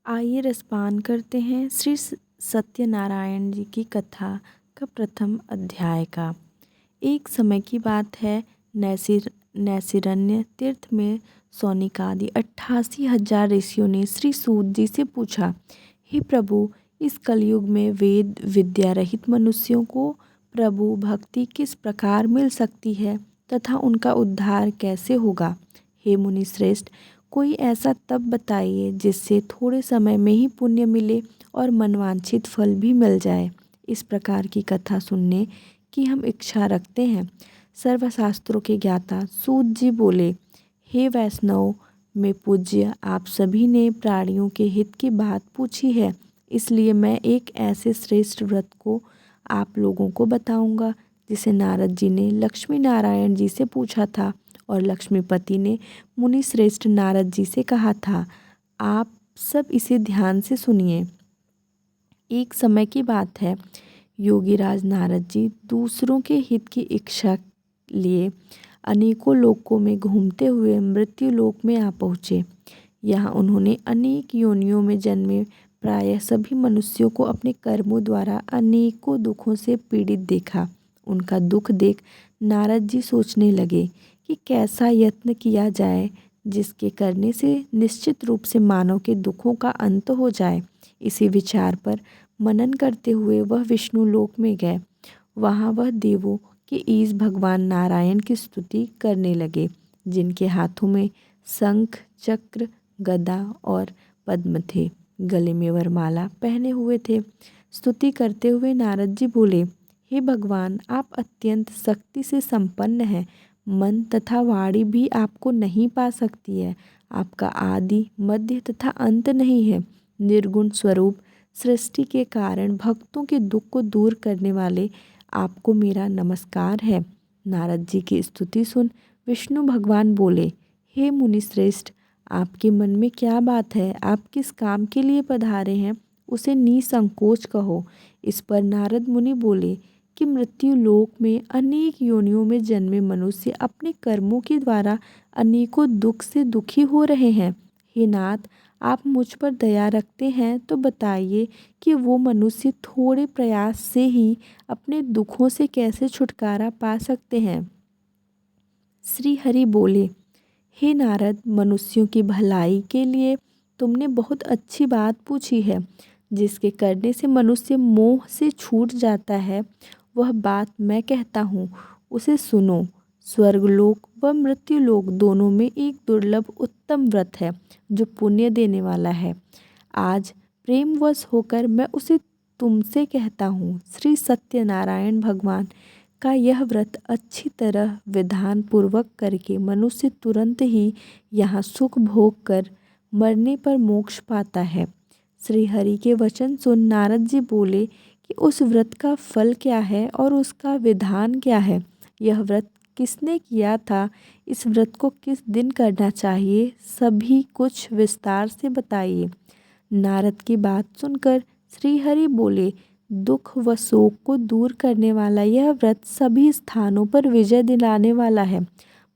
आइए रसपान करते हैं श्री सत्यनारायण जी की कथा का प्रथम अध्याय का। एक समय की बात है, नैसिरण्य तीर्थ में सौनिकादि 88,000 ऋषियों ने श्री सूत जी से पूछा, हे प्रभु, इस कलयुग में वेद विद्या रहित मनुष्यों को प्रभु भक्ति किस प्रकार मिल सकती है तथा उनका उद्धार कैसे होगा। हे मुनि श्रेष्ठ, कोई ऐसा तप बताइए जिससे थोड़े समय में ही पुण्य मिले और मनवांछित फल भी मिल जाए। इस प्रकार की कथा सुनने की हम इच्छा रखते हैं। सर्वशास्त्रों के ज्ञाता सूत जी बोले, हे वैष्णव में पूज्य, आप सभी ने प्राणियों के हित की बात पूछी है, इसलिए मैं एक ऐसे श्रेष्ठ व्रत को आप लोगों को बताऊंगा जिसे नारद जी ने लक्ष्मी नारायण जी से पूछा था और लक्ष्मीपति ने मुनि श्रेष्ठ नारद जी से कहा था। आप सब इसे ध्यान से सुनिए। एक समय की बात है, योगीराज नारद जी दूसरों के हित की इच्छा लिए अनेकों लोकों में घूमते हुए मृत्यु लोक में आ पहुँचे। यहाँ उन्होंने अनेक योनियों में जन्मे प्रायः सभी मनुष्यों को अपने कर्मों द्वारा अनेकों दुखों से पीड़ित देखा। उनका दुख देख नारद जी सोचने लगे कि कैसा यत्न किया जाए जिसके करने से निश्चित रूप से मानव के दुखों का अंत हो जाए। इसी विचार पर मनन करते हुए वह विष्णु लोक में गए। वहाँ वह देवों के ईश भगवान नारायण की स्तुति करने लगे, जिनके हाथों में शंख चक्र गदा और पद्म थे, गले में वरमाला पहने हुए थे। स्तुति करते हुए नारद जी बोले, हे भगवान, आप अत्यंत शक्ति से संपन्न हैं। मन तथा वाणी भी आपको नहीं पा सकती है। आपका आदि मध्य तथा अंत नहीं है। निर्गुण स्वरूप सृष्टि के कारण भक्तों के दुख को दूर करने वाले आपको मेरा नमस्कार है। नारद जी की स्तुति सुन विष्णु भगवान बोले, हे मुनि श्रेष्ठ, आपके मन में क्या बात है? आप किस काम के लिए पधारे हैं, उसे निसंकोच कहो। इस पर नारद मुनि बोले कि मृत्यु लोक में अनेक योनियों में जन्मे मनुष्य अपने कर्मों के द्वारा अनेकों दुख से दुखी हो रहे हैं। हे नाथ, आप मुझ पर दया रखते हैं तो बताइए कि वो मनुष्य थोड़े प्रयास से ही अपने दुखों से कैसे छुटकारा पा सकते हैं। श्री हरि बोले, हे नारद, मनुष्यों की भलाई के लिए तुमने बहुत अच्छी बात पूछी है। जिसके करने से मनुष्य मोह से छूट जाता है, वह बात मैं कहता हूँ, उसे सुनो। स्वर्गलोक व मृत्युलोक दोनों में एक दुर्लभ उत्तम व्रत है जो पुण्य देने वाला है। आज प्रेमवश होकर मैं उसे तुमसे कहता हूँ। श्री सत्यनारायण भगवान का यह व्रत अच्छी तरह विधान पूर्वक करके मनुष्य तुरंत ही यहाँ सुख भोग कर मरने पर मोक्ष पाता है। श्री हरि के वचन सुन नारद जी बोले कि उस व्रत का फल क्या है और उसका विधान क्या है। यह व्रत किसने किया था, इस व्रत को किस दिन करना चाहिए, सभी कुछ विस्तार से बताइए। नारद की बात सुनकर श्री हरि बोले, दुख व शोक को दूर करने वाला यह व्रत सभी स्थानों पर विजय दिलाने वाला है।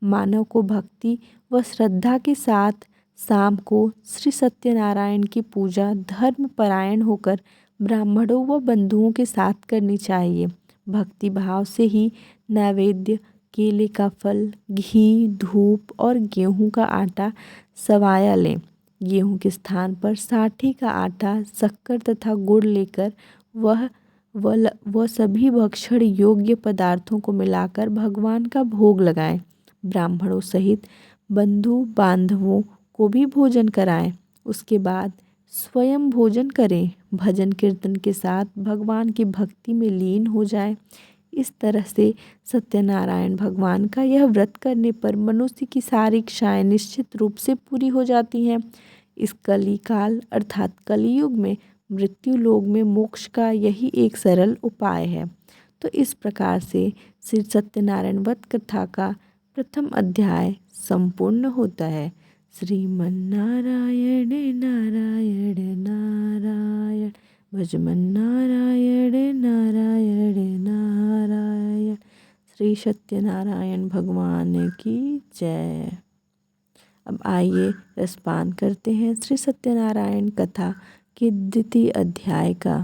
मानव को भक्ति व श्रद्धा के साथ शाम को श्री सत्यनारायण की पूजा धर्म परायण होकर ब्राह्मणों व बंधुओं के साथ करनी चाहिए। भक्ति भाव से ही नैवेद्य, केले का फल, घी, धूप और गेहूं का आटा सवाया लें। गेहूं के स्थान पर साठी का आटा, शक्कर तथा गुड़ लेकर वह सभी भक्षण योग्य पदार्थों को मिलाकर भगवान का भोग लगाएं। ब्राह्मणों सहित बंधु बांधवों को भी भोजन कराएं। उसके बाद स्वयं भोजन करें। भजन कीर्तन के साथ भगवान की भक्ति में लीन हो जाएं। इस तरह से सत्यनारायण भगवान का यह व्रत करने पर मनुष्य की सारी इच्छाएं निश्चित रूप से पूरी हो जाती हैं। इस कली काल अर्थात कलियुग में मृत्यु लोक में मोक्ष का यही एक सरल उपाय है। तो इस प्रकार से श्री सत्यनारायण व्रत कथा का प्रथम अध्याय संपूर्ण होता है। श्रीमन्नारायण नारायण नारायण, भजमन नारायण नारायण नारायण। श्री सत्यनारायण भगवान की जय। अब आइए रसपान करते हैं श्री सत्यनारायण कथा के द्वितीय अध्याय का।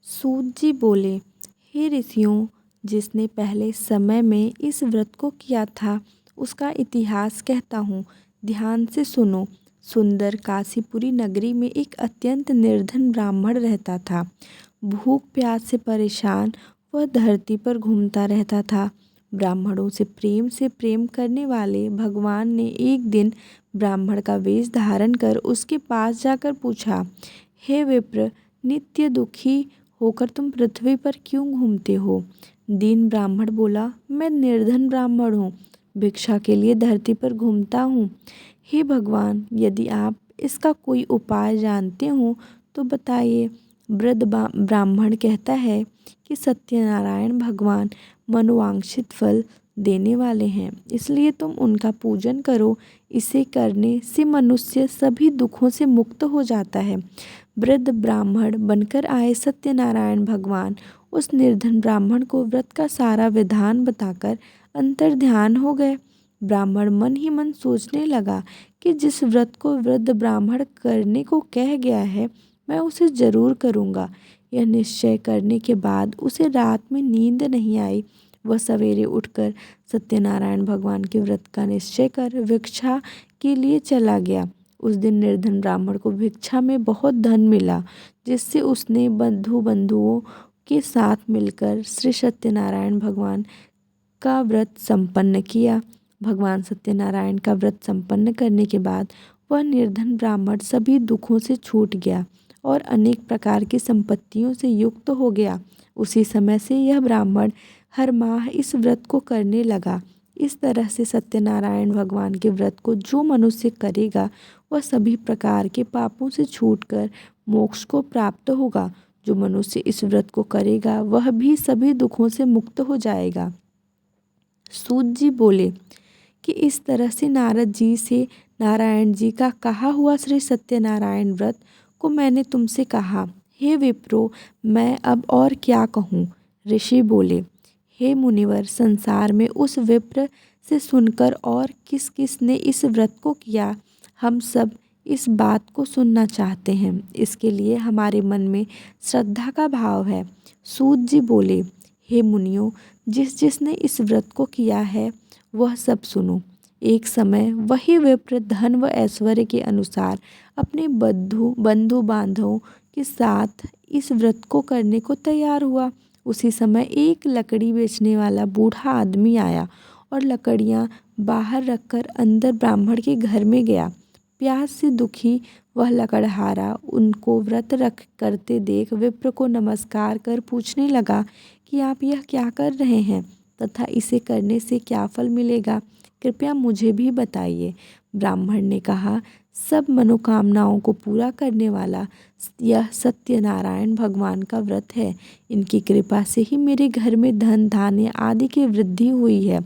सूत जी बोले, हे ऋषियों, जिसने पहले समय में इस व्रत को किया था उसका इतिहास कहता हूँ, ध्यान से सुनो। सुंदर काशीपुरी नगरी में एक अत्यंत निर्धन ब्राह्मण रहता था। भूख प्यास से परेशान वह धरती पर घूमता रहता था। ब्राह्मणों से प्रेम करने वाले भगवान ने एक दिन ब्राह्मण का वेश धारण कर उसके पास जाकर पूछा, हे विप्र, नित्य दुखी होकर तुम पृथ्वी पर क्यों घूमते हो? दीन ब्राह्मण बोला, मैं निर्धन ब्राह्मण हूँ, भिक्षा के लिए धरती पर घूमता हूँ। हे भगवान, यदि आप इसका कोई उपाय जानते हो तो बताइए। वृद्ध ब्राह्मण कहता है कि सत्यनारायण भगवान मनोवांछित फल देने वाले हैं, इसलिए तुम उनका पूजन करो। इसे करने से मनुष्य सभी दुखों से मुक्त हो जाता है। वृद्ध ब्राह्मण बनकर आए सत्यनारायण भगवान उस निर्धन ब्राह्मण को व्रत का सारा विधान बताकर अंतर्ध्यान हो गए। ब्राह्मण मन ही मन सोचने लगा कि जिस व्रत को वृद्ध ब्राह्मण करने को कह गया है मैं उसे जरूर करूँगा। यह निश्चय करने के बाद उसे रात में नींद नहीं आई। वह सवेरे उठकर सत्यनारायण भगवान के व्रत का निश्चय कर भिक्षा के लिए चला गया। उस दिन निर्धन ब्राह्मण को भिक्षा में बहुत धन मिला, जिससे उसने बंधुओं के साथ मिलकर श्री सत्यनारायण भगवान का व्रत संपन्न किया। भगवान सत्यनारायण का व्रत संपन्न करने के बाद वह निर्धन ब्राह्मण सभी दुखों से छूट गया और अनेक प्रकार की संपत्तियों से युक्त हो गया। उसी समय से यह ब्राह्मण हर माह इस व्रत को करने लगा। इस तरह से सत्यनारायण भगवान के व्रत को जो मनुष्य करेगा वह सभी प्रकार के पापों से छूटकर मोक्ष को प्राप्त होगा। जो मनुष्य इस व्रत को करेगा वह भी सभी दुखों से मुक्त हो जाएगा। सूत जी बोले कि इस तरह से नारद जी से नारायण जी का कहा हुआ श्री सत्यनारायण व्रत को मैंने तुमसे कहा। हे विप्रो, मैं अब और क्या कहूँ? ऋषि बोले, हे मुनिवर, संसार में उस विप्र से सुनकर और किस किस ने इस व्रत को किया, हम सब इस बात को सुनना चाहते हैं। इसके लिए हमारे मन में श्रद्धा का भाव है। सूत जी बोले, हे मुनियों, जिसने इस व्रत को किया है वह सब सुनो। एक समय वही विप्र धन व ऐश्वर्य के अनुसार अपने बंधु बांधवों के साथ इस व्रत को करने को तैयार हुआ। उसी समय एक लकड़ी बेचने वाला बूढ़ा आदमी आया और लकड़ियां बाहर रखकर अंदर ब्राह्मण के घर में गया। प्यास से दुखी वह लकड़हारा उनको व्रत रख करते देख विप्र को नमस्कार कर पूछने लगा कि आप यह क्या कर रहे हैं तथा इसे करने से क्या फल मिलेगा, कृपया मुझे भी बताइए। ब्राह्मण ने कहा, सब मनोकामनाओं को पूरा करने वाला यह सत्यनारायण भगवान का व्रत है। इनकी कृपा से ही मेरे घर में धन धान्य आदि की वृद्धि हुई है।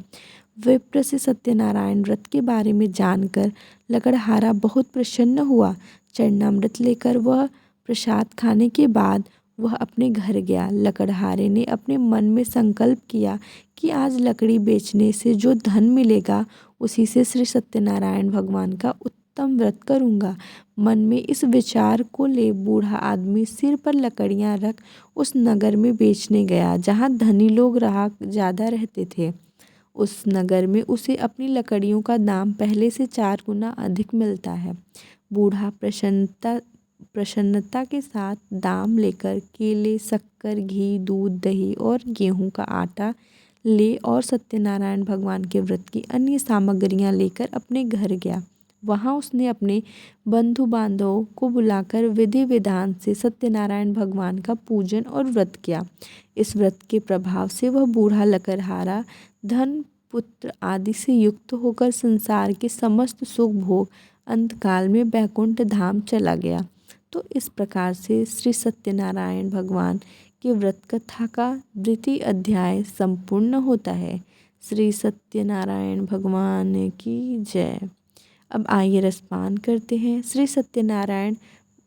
विप्र से सत्यनारायण व्रत के बारे में जानकर लकड़हारा बहुत प्रसन्न हुआ। चरणामृत लेकर वह प्रसाद खाने के बाद वह अपने घर गया। लकड़हारे ने अपने मन में संकल्प किया कि आज लकड़ी बेचने से जो धन मिलेगा उसी से श्री सत्यनारायण भगवान का उत्तम व्रत करूँगा। मन में इस विचार को ले बूढ़ा आदमी सिर पर लकड़ियाँ रख उस नगर में बेचने गया जहाँ धनी लोग ज़्यादा रहते थे। उस नगर में उसे अपनी लकड़ियों का दाम पहले से 4 गुना अधिक मिलता है। बूढ़ा प्रसन्नता के साथ दाम लेकर केले, शक्कर, घी, दूध, दही और गेहूं का आटा ले और सत्यनारायण भगवान के व्रत की अन्य सामग्रियां लेकर अपने घर गया। वहां उसने अपने बंधु बांधवों को बुलाकर विधि विधान से सत्यनारायण भगवान का पूजन और व्रत किया। इस व्रत के प्रभाव से वह बूढ़ा लकड़हारा धन, पुत्र आदि से युक्त होकर संसार के समस्त सुख भोग अंतकाल में वैकुंठ धाम चला गया। तो इस प्रकार से श्री सत्यनारायण भगवान के व्रत कथा का द्वितीय अध्याय संपूर्ण होता है। श्री सत्यनारायण भगवान की जय। अब आइए रसपान करते हैं श्री सत्यनारायण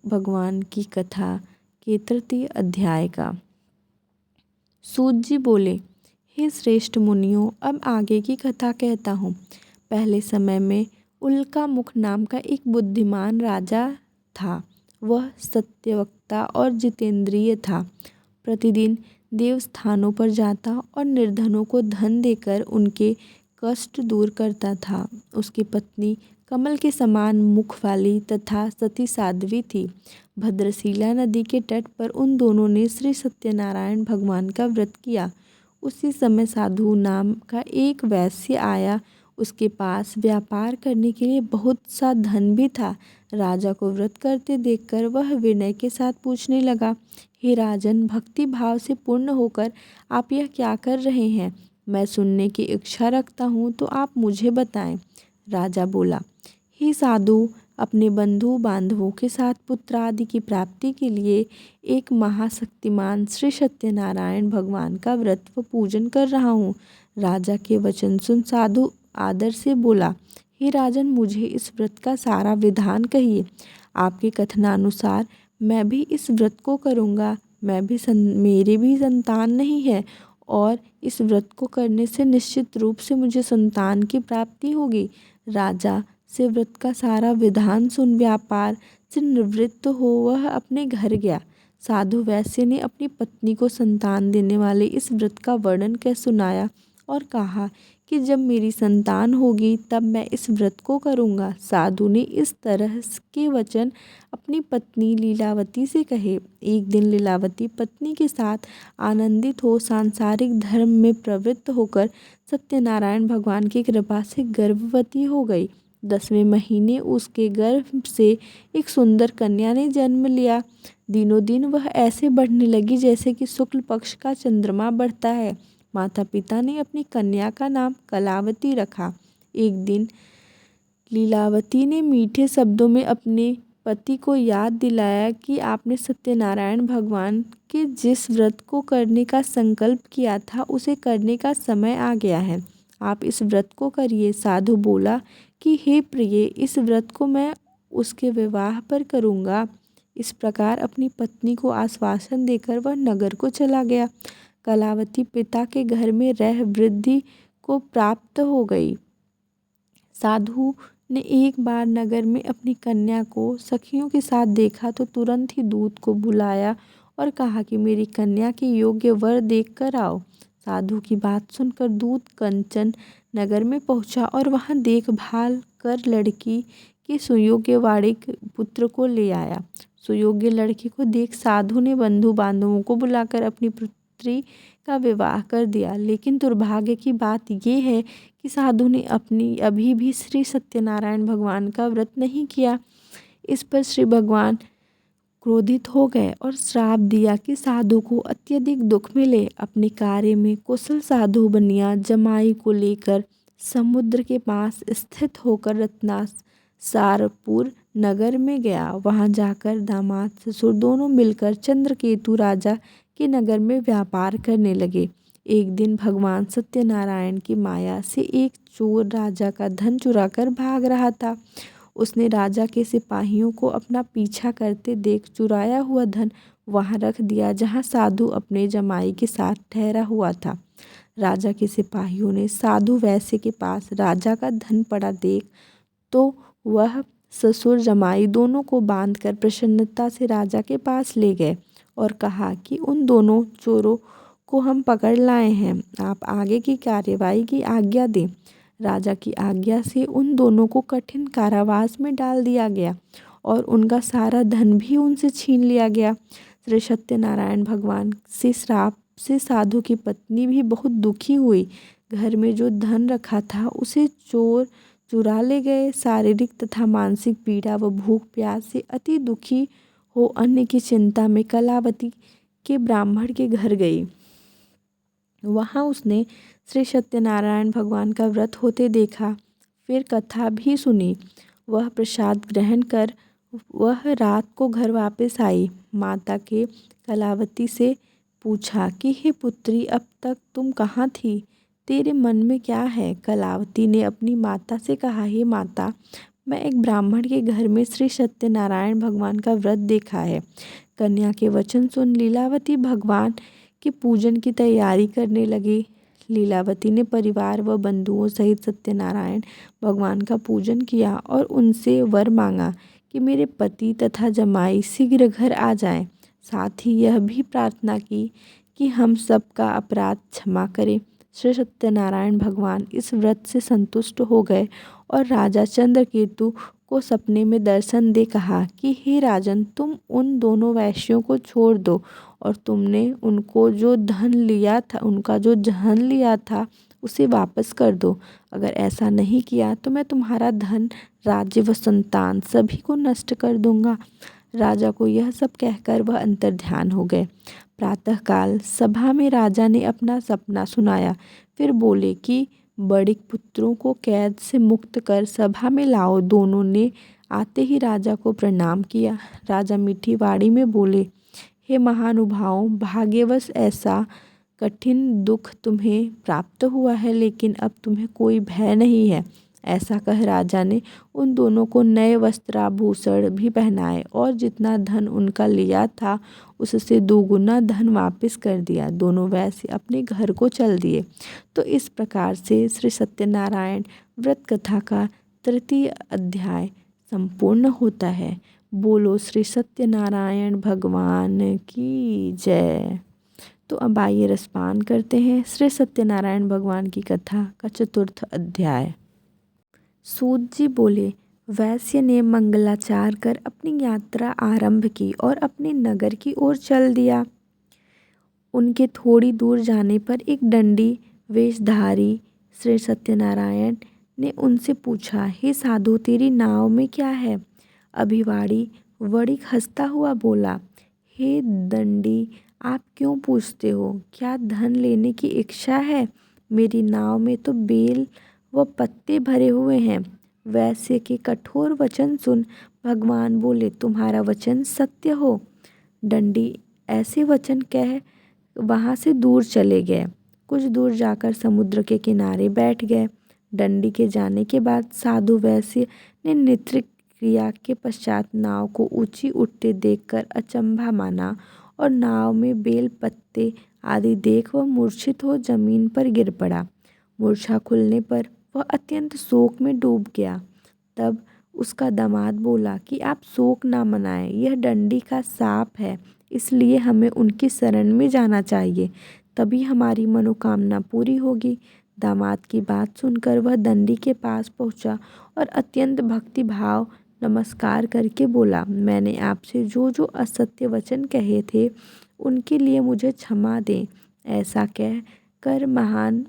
भगवान की कथा के तृतीय अध्याय का। सूत जी बोले, हे श्रेष्ठ मुनियों, अब आगे की कथा कहता हूँ। पहले समय में उल्कामुख नाम का एक बुद्धिमान राजा था। वह सत्यवक्ता और जितेंद्रिय था। प्रतिदिन देवस्थानों पर जाता और निर्धनों को धन देकर उनके कष्ट दूर करता था। उसकी पत्नी कमल के समान मुख वाली तथा सती साध्वी थी। भद्रशिला नदी के तट पर उन दोनों ने श्री सत्यनारायण भगवान का व्रत किया। उसी समय साधु नाम का एक वैश्य आया। उसके पास व्यापार करने के लिए बहुत सा धन भी था। राजा को व्रत करते देखकर वह विनय के साथ पूछने लगा, हे राजन, भक्ति भाव से पूर्ण होकर आप यह क्या कर रहे हैं? मैं सुनने की इच्छा रखता हूँ, तो आप मुझे बताएं। राजा बोला, हे साधु, अपने बंधु बांधवों के साथ पुत्र आदि की प्राप्ति के लिए एक महाशक्तिमान श्री सत्यनारायण भगवान का व्रत व पूजन कर रहा हूँ। राजा के वचन सुन साधु आदर से बोला, हे राजन, मुझे इस व्रत का सारा विधान कहिए। आपके कथनानुसार मैं भी इस व्रत को करूँगा। मेरे भी संतान नहीं है और इस व्रत को करने से निश्चित रूप से मुझे संतान की प्राप्ति होगी। राजा से व्रत का सारा विधान सुन व्यापार से निवृत्त हो वह अपने घर गया। साधु वैश्य ने अपनी पत्नी को संतान देने वाले इस व्रत का वर्णन कर सुनाया और कहा कि जब मेरी संतान होगी तब मैं इस व्रत को करूँगा। साधु ने इस तरह के वचन अपनी पत्नी लीलावती से कहे। एक दिन लीलावती पत्नी के साथ आनंदित हो सांसारिक धर्म में प्रवृत्त होकर सत्यनारायण भगवान की कृपा से गर्भवती हो गई। 10वें महीने उसके गर्भ से एक सुंदर कन्या ने जन्म लिया। दिनों दिन वह ऐसे बढ़ने लगी जैसे कि शुक्ल पक्ष का चंद्रमा बढ़ता है। माता पिता ने अपनी कन्या का नाम कलावती रखा। एक दिन लीलावती ने मीठे शब्दों में अपने पति को याद दिलाया कि आपने सत्यनारायण भगवान के जिस व्रत को करने का संकल्प किया था उसे करने का समय आ गया है। आप इस व्रत को करिए। साधु बोला कि हे प्रिय, इस व्रत को मैं उसके विवाह पर करूँगा। इस प्रकार अपनी पत्नी को आश्वासन देकर वह नगर को चला गया। कलावती पिता के घर में रह वृद्धि को प्राप्त हो गई। साधु ने एक बार नगर में अपनी कन्या को सखियों के साथ देखा तो तुरंत ही दूत को बुलाया और कहा कि मेरी कन्या के योग्य वर देख कर आओ। साधु की बात सुनकर दूत कंचन नगर में पहुंचा और वहां देखभाल कर लड़की के सुयोग्य वाड़िक पुत्र को ले आया। सुयोग्य लड़की को देख साधु ने बंधु बांधवों को बुलाकर अपनी पुत्री का विवाह कर दिया। लेकिन दुर्भाग्य की बात ये है कि साधु ने अभी भी श्री सत्यनारायण भगवान का व्रत नहीं किया। इस पर श्री भगवान क्रोधित हो गए और श्राप दिया कि साधु को अत्यधिक दुख मिले। अपने कार्य में कुशल साधु बनिया जमाई को लेकर समुद्र के पास स्थित होकर रत्नासारपुर नगर में गया। वहां जाकर दामाद ससुर दोनों मिलकर चंद्रकेतु राजा के नगर में व्यापार करने लगे। एक दिन भगवान सत्यनारायण की माया से एक चोर राजा का धन चुराकर भाग रहा था। उसने राजा के सिपाहियों को अपना पीछा करते देख चुराया हुआ धन वहां रख दिया जहां साधु अपने जमाई के साथ ठहरा हुआ था। राजा के सिपाहियों ने साधु वैश्य के पास राजा का धन पड़ा देख तो वह ससुर जमाई दोनों को बांधकर प्रसन्नता से राजा के पास ले गए और कहा कि उन दोनों चोरों को हम पकड़ लाए हैं, आप आगे की कार्यवाही की आज्ञा दें। राजा की आज्ञा से उन दोनों को कठिन कारावास में डाल दिया गया और उनका सारा धन भी उनसे छीन लिया गया। श्री सत्यनारायण भगवान से श्राप से साधु की पत्नी भी बहुत दुखी हुई। घर में जो धन रखा था उसे चोर चुरा ले गए। शारीरिक तथा मानसिक पीड़ा व भूख प्यास से अति दुखी हो अन्न की चिंता में कलावती के ब्राह्मण के घर गई। वहाँ उसने श्री सत्यनारायण भगवान का व्रत होते देखा, फिर कथा भी सुनी। वह प्रसाद ग्रहण कर वह रात को घर वापस आई। माता के कलावती से पूछा कि हे पुत्री, अब तक तुम कहाँ थी? तेरे मन में क्या है? कलावती ने अपनी माता से कहा, हे माता, मैं एक ब्राह्मण के घर में श्री सत्यनारायण भगवान का व्रत देखा है। कन्या के वचन सुन लीलावती भगवान के पूजन की तैयारी करने लगी। लीलावती ने परिवार व बंधुओं सहित सत्यनारायण भगवान का पूजन किया और उनसे वर मांगा कि मेरे पति तथा जमाई शीघ्र घर आ जाएं। साथ ही यह भी प्रार्थना की कि हम सबका अपराध क्षमा करें। श्री सत्यनारायण भगवान इस व्रत से संतुष्ट हो गए और राजा चंद्रकेतु को सपने में दर्शन दे कहा कि हे राजन, तुम उन दोनों वैश्यों को छोड़ दो और तुमने उनका जो धन लिया था उसे वापस कर दो। अगर ऐसा नहीं किया तो मैं तुम्हारा धन, राज्य व संतान सभी को नष्ट कर दूंगा। राजा को यह सब कहकर वह अंतर्ध्यान हो गए। प्रातःकाल सभा में राजा ने अपना सपना सुनाया। फिर बोले कि बड़े पुत्रों को कैद से मुक्त कर सभा में लाओ। दोनों ने आते ही राजा को प्रणाम किया। राजा मीठी वाणी में बोले, हे महानुभावों, भाग्यवश ऐसा कठिन दुख तुम्हें प्राप्त हुआ है, लेकिन अब तुम्हें कोई भय नहीं है। ऐसा कह राजा ने उन दोनों को नए वस्त्राभूषण भी पहनाए और जितना धन उनका लिया था उससे दोगुना धन वापस कर दिया। दोनों वैसे अपने घर को चल दिए। तो इस प्रकार से श्री सत्यनारायण व्रत कथा का तृतीय अध्याय संपूर्ण होता है। बोलो श्री सत्यनारायण भगवान की जय। तो अब आइए रसपान करते हैं श्री सत्यनारायण भगवान की कथा का चतुर्थ अध्याय। सूत जी बोले, वैश्य ने मंगलाचार कर अपनी यात्रा आरंभ की और अपने नगर की ओर चल दिया। उनके थोड़ी दूर जाने पर एक दंडी वेशधारी श्री सत्यनारायण ने उनसे पूछा, हे साधु, तेरी नाव में क्या है? अभिवाड़ी वणिक हंसता हुआ बोला, हे दंडी, आप क्यों पूछते हो? क्या धन लेने की इच्छा है? मेरी नाव में तो बेल व पत्ते भरे हुए हैं। वैश्य के कठोर वचन सुन भगवान बोले, तुम्हारा वचन सत्य हो। दंडी ऐसे वचन कह वहाँ से दूर चले गए। कुछ दूर जाकर समुद्र के किनारे बैठ गए। दंडी के जाने के बाद साधु वैश्य ने नेत्र क्रिया के पश्चात नाव को ऊंची उठते देखकर अचंभा माना और नाव में बेल पत्ते आदि देख वह मूर्छित हो जमीन पर गिर पड़ा। मूर्छा खुलने पर वह अत्यंत शोक में डूब गया। तब उसका दामाद बोला कि आप शोक ना मनाएं, यह दंडी का शाप है, इसलिए हमें उनकी शरण में जाना चाहिए, तभी हमारी मनोकामना पूरी होगी। दामाद की बात सुनकर वह दंडी के पास पहुंचा और अत्यंत भक्ति भाव नमस्कार करके बोला, मैंने आपसे जो जो असत्य वचन कहे थे उनके लिए मुझे क्षमा दें। ऐसा कह कर महान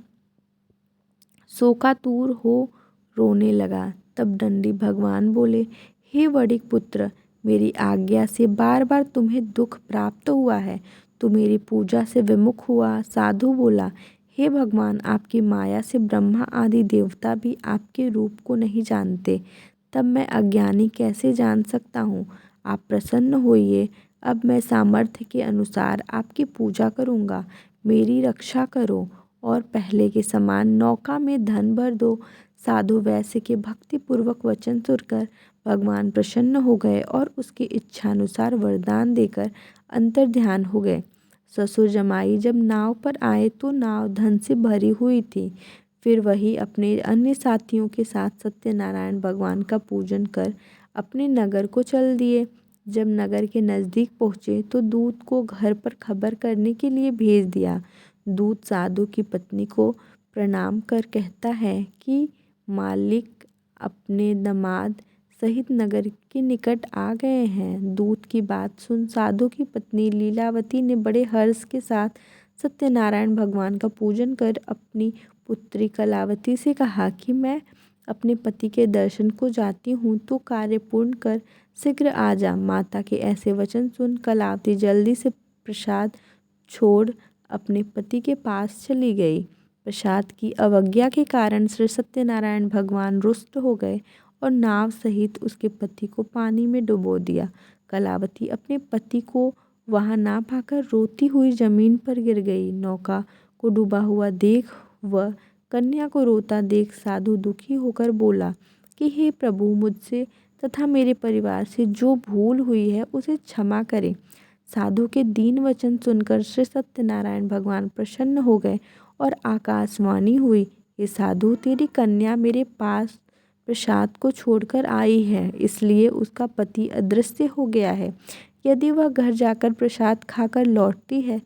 शोकातुर हो रोने लगा। तब दंडी भगवान बोले, हे वणिक पुत्र, मेरी आज्ञा से बार बार तुम्हें दुख प्राप्त हुआ है, तो मेरी पूजा से विमुख हुआ। साधु बोला, हे भगवान, आपकी माया से ब्रह्मा आदि देवता भी आपके रूप को नहीं जानते, तब मैं अज्ञानी कैसे जान सकता हूँ। आप प्रसन्न होइए, अब मैं सामर्थ्य के अनुसार आपकी पूजा करूँगा। मेरी रक्षा करो और पहले के समान नौका में धन भर दो। साधु वैश्य के भक्तिपूर्वक वचन सुनकर भगवान प्रसन्न हो गए और उसकी इच्छानुसार वरदान देकर अंतर्ध्यान हो गए। ससुर जमाई जब नाव पर आए तो नाव धन से भरी हुई थी। फिर वही अपने अन्य साथियों के साथ सत्यनारायण भगवान का पूजन कर अपने नगर को चल दिए। जब नगर के नज़दीक पहुँचे तो दूत को घर पर खबर करने के लिए भेज दिया। दूत साधु की पत्नी को प्रणाम कर कहता है कि मालिक अपने दामाद सहित नगर के निकट आ गए हैं। दूत की बात सुन साधु की पत्नी लीलावती ने बड़े हर्ष के साथ सत्यनारायण भगवान का पूजन कर अपनी पुत्री कलावती से कहा कि मैं अपने पति के दर्शन को जाती हूँ, तो कार्य पूर्ण कर शीघ्र आ जा। माता के ऐसे वचन सुन कलावती जल्दी से प्रसाद छोड़ अपने पति के पास चली गई। प्रसाद की अवज्ञा के कारण श्री सत्यनारायण भगवान रुष्ट हो गए और नाव सहित उसके पति को पानी में डुबो दिया। कलावती अपने पति को वहां ना पाकर रोती हुई जमीन पर गिर गई। नौका को डूबा हुआ देख वह कन्या को रोता देख साधु दुखी होकर बोला कि हे प्रभु, मुझसे तथा मेरे परिवार से जो भूल हुई है उसे क्षमा करें। साधु के दीन वचन सुनकर श्री सत्यनारायण भगवान प्रसन्न हो गए और आकाशवाणी हुई, हे साधु, तेरी कन्या मेरे पास प्रसाद को छोड़कर आई है, इसलिए उसका पति अदृश्य हो गया है। यदि वह घर जाकर प्रसाद खाकर लौटती है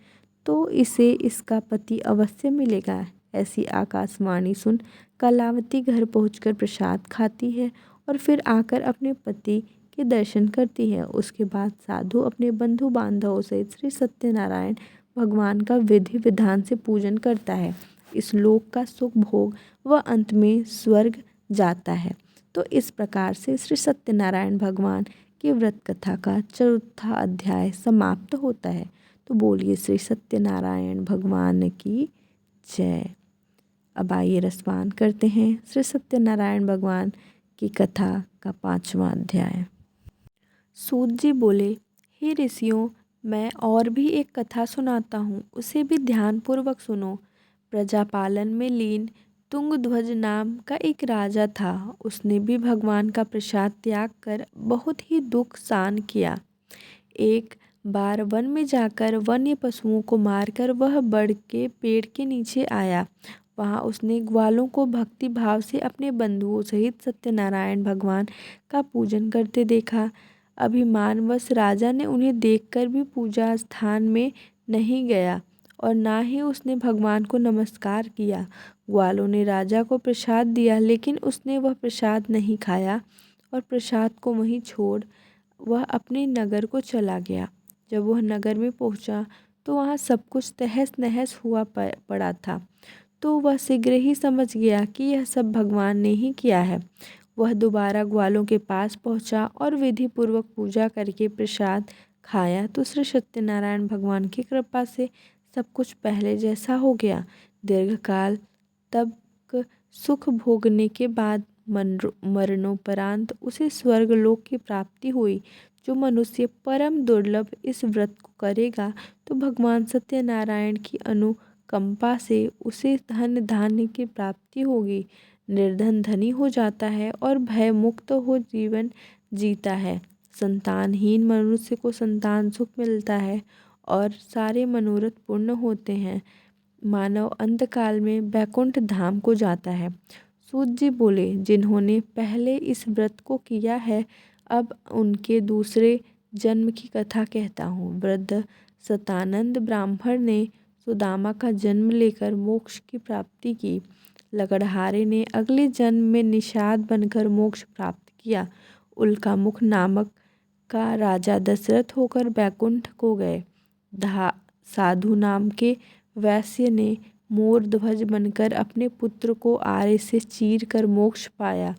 तो इसे इसका पति अवश्य मिलेगा। ऐसी आकाशवाणी सुन कलावती घर पहुंचकर प्रसाद खाती है और फिर आकर अपने पति के दर्शन करती है। उसके बाद साधु अपने बंधु बांधवों सहित श्री सत्यनारायण भगवान का विधि विधान से पूजन करता है। इस लोक का सुख भोग वह अंत में स्वर्ग जाता है। तो इस प्रकार से श्री सत्यनारायण भगवान की व्रत कथा का चौथा अध्याय समाप्त होता है। तो बोलिए श्री सत्यनारायण भगवान की जय। अब आइए रसपान करते हैं श्री सत्यनारायण भगवान की कथा का 5वां अध्याय। सूत जी बोले, हे ऋषियों, मैं और भी एक कथा सुनाता हूँ, उसे भी ध्यानपूर्वक सुनो। प्रजापालन में लीन तुंगध्वज नाम का एक राजा था। उसने भी भगवान का प्रसाद त्याग कर बहुत ही दुख सहन किया। एक बार वन में जाकर वन्य पशुओं को मारकर वह बड़ के पेड़ के नीचे आया। वहाँ उसने ग्वालों को भक्ति भाव से अपने बंधुओं सहित सत्यनारायण भगवान का पूजन करते देखा। अभिमानवश राजा ने उन्हें देखकर भी पूजा स्थान में नहीं गया और ना ही उसने भगवान को नमस्कार किया। ग्वालों ने राजा को प्रसाद दिया, लेकिन उसने वह प्रसाद नहीं खाया और प्रसाद को वहीं छोड़ वह अपने नगर को चला गया। जब वह नगर में पहुंचा तो वहाँ सब कुछ तहस नहस हुआ पड़ा था। तो वह शीघ्र ही समझ गया कि यह सब भगवान ने ही किया है। वह दोबारा ग्वालों के पास पहुंचा और विधि पूर्वक पूजा करके प्रसाद खाया तो श्री सत्यनारायण भगवान की कृपा से सब कुछ पहले जैसा हो गया। दीर्घकाल तक सुख भोगने के बाद मरणोपरांत उसे स्वर्गलोक की प्राप्ति हुई। जो मनुष्य परम दुर्लभ इस व्रत को करेगा तो भगवान सत्यनारायण की अनुकंपा से उसे धन धान्य की प्राप्ति होगी। निर्धन धनी हो जाता है और भय मुक्त हो जीवन जीता है। संतानहीन मनुष्य को संतान सुख मिलता है और सारे मनोरथ पूर्ण होते हैं। मानव अंतकाल में वैकुंठ धाम को जाता है। सूत जी बोले, जिन्होंने पहले इस व्रत को किया है, अब उनके दूसरे जन्म की कथा कहता हूँ। वृद्ध सतानंद ब्राह्मण ने सुदामा का जन्म लेकर मोक्ष की प्राप्ति की। लकड़हारे ने अगले जन्म में निषाद बनकर मोक्ष प्राप्त किया। उल्कामुख नामक का राजा दशरथ होकर बैकुंठ को गए। साधु नाम के वैश्य ने मोर ध्वज बनकर अपने पुत्र को आरे से चीर कर मोक्ष पाया।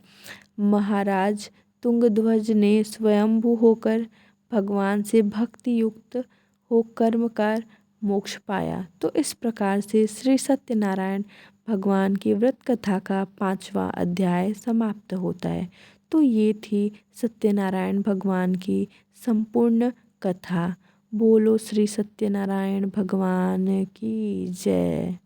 महाराज तुंगध्वज ने स्वयंभू होकर भगवान से भक्ति युक्त हो कर्म कर मोक्ष पाया। तो इस प्रकार से श्री सत्यनारायण भगवान की व्रत कथा का 5वां अध्याय समाप्त होता है। तो ये थी सत्यनारायण भगवान की संपूर्ण कथा। बोलो श्री सत्यनारायण भगवान की जय।